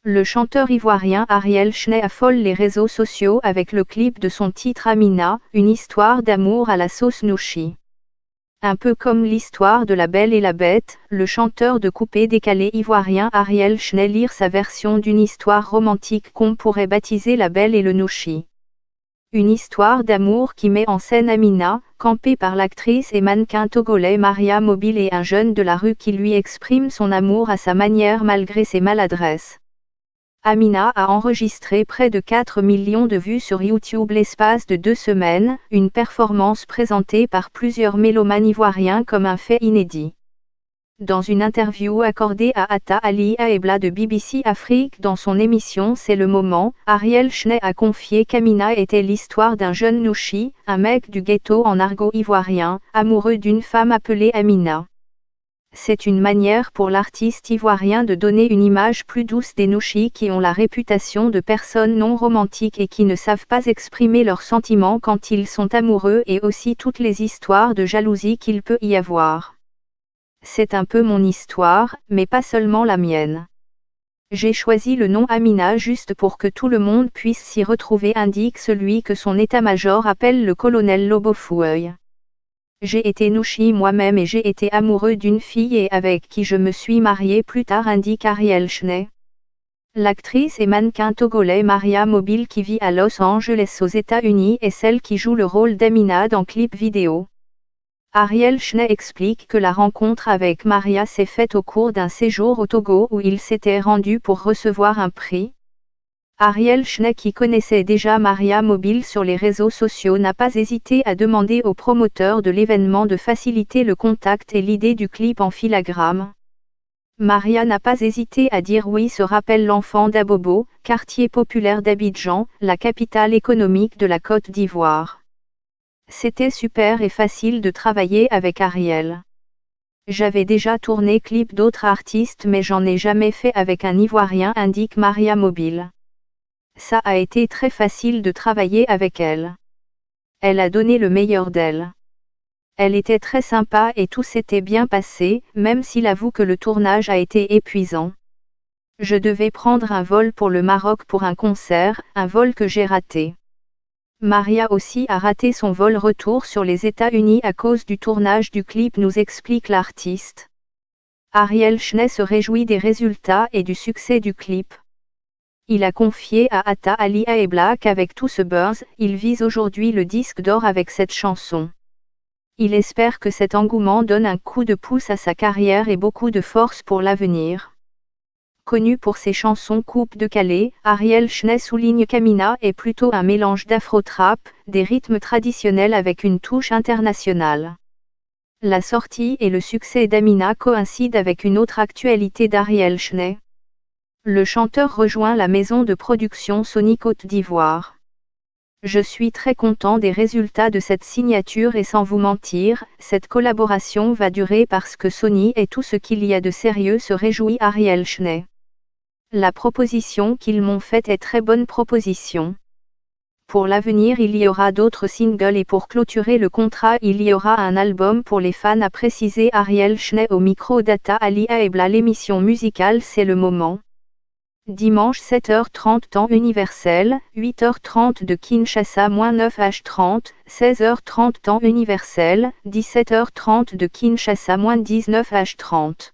Le chanteur ivoirien Ariel Schnee affole les réseaux sociaux avec le clip de son titre Amina, une histoire d'amour à la sauce Nouchi. Un peu comme l'histoire de La Belle et la Bête, le chanteur de coupé-décalé ivoirien Ariel Schnee lire sa version d'une histoire romantique qu'on pourrait baptiser La Belle et le Nouchi. Une histoire d'amour qui met en scène Amina, campée par l'actrice et mannequin togolais Maria Mobile et un jeune de la rue qui lui exprime son amour à sa manière malgré ses maladresses. Amina a enregistré près de 4 millions de vues sur YouTube l'espace de 2 semaines, une performance présentée par plusieurs mélomanes ivoiriens comme un fait inédit. Dans une interview accordée à Atta Ali Aebla de BBC Afrique dans son émission C'est le moment, Ariel Schnee a confié qu'Amina était l'histoire d'un jeune Nouchi, un mec du ghetto en argot ivoirien, amoureux d'une femme appelée Amina. C'est une manière pour l'artiste ivoirien de donner une image plus douce des Nouchis qui ont la réputation de personnes non romantiques et qui ne savent pas exprimer leurs sentiments quand ils sont amoureux et aussi toutes les histoires de jalousie qu'il peut y avoir. C'est un peu mon histoire, mais pas seulement la mienne. J'ai choisi le nom Amina juste pour que tout le monde puisse s'y retrouver, indique celui que son état-major appelle le colonel Lobofoueuil. J'ai été Nouchi moi-même et j'ai été amoureux d'une fille et avec qui je me suis marié plus tard, indique Ariel Schnee. L'actrice et mannequin togolais Maria Mobile qui vit à Los Angeles aux États-Unis est celle qui joue le rôle d'Amina dans clip vidéo. Ariel Schnee explique que la rencontre avec Maria s'est faite au cours d'un séjour au Togo où il s'était rendu pour recevoir un prix. Ariel Schnee, qui connaissait déjà Maria Mobile sur les réseaux sociaux, n'a pas hésité à demander aux promoteurs de l'événement de faciliter le contact et l'idée du clip en filigrane. Maria n'a pas hésité à dire oui, se rappelle l'enfant d'Abobo, quartier populaire d'Abidjan, la capitale économique de la Côte d'Ivoire. C'était super et facile de travailler avec Ariel. J'avais déjà tourné clip d'autres artistes mais j'en ai jamais fait avec un Ivoirien, indique Maria Mobile. Ça a été très facile de travailler avec elle. Elle a donné le meilleur d'elle. Elle était très sympa et tout s'était bien passé, même s'il avoue que le tournage a été épuisant. Je devais prendre un vol pour le Maroc pour un concert, un vol que j'ai raté. Maria aussi a raté son vol retour sur les États-Unis à cause du tournage du clip, nous explique l'artiste. Ariel Schnee se réjouit des résultats et du succès du clip. Il a confié à Atta Ali Aebla qu'avec tout ce buzz, il vise aujourd'hui le disque d'or avec cette chanson. Il espère que cet engouement donne un coup de pouce à sa carrière et beaucoup de force pour l'avenir. Connu pour ses chansons coupe de Calais, Ariel Schnee souligne qu'Amina est plutôt un mélange d'afro-trap, des rythmes traditionnels avec une touche internationale. La sortie et le succès d'Amina coïncident avec une autre actualité d'Ariel Schnee. Le chanteur rejoint la maison de production Sony Côte d'Ivoire. Je suis très content des résultats de cette signature et sans vous mentir, cette collaboration va durer parce que Sony est tout ce qu'il y a de sérieux, se réjouit Ariel Schnee. La proposition qu'ils m'ont faite est très bonne proposition. Pour l'avenir il y aura d'autres singles et pour clôturer le contrat il y aura un album pour les fans, a précisé Ariel Schnee au micro d'Atta Ali Aebla. L'émission musicale C'est le moment. Dimanche 7h30 temps universel, 8h30 de Kinshasa -9h30, 16h30 temps universel, 17h30 de Kinshasa -19h30.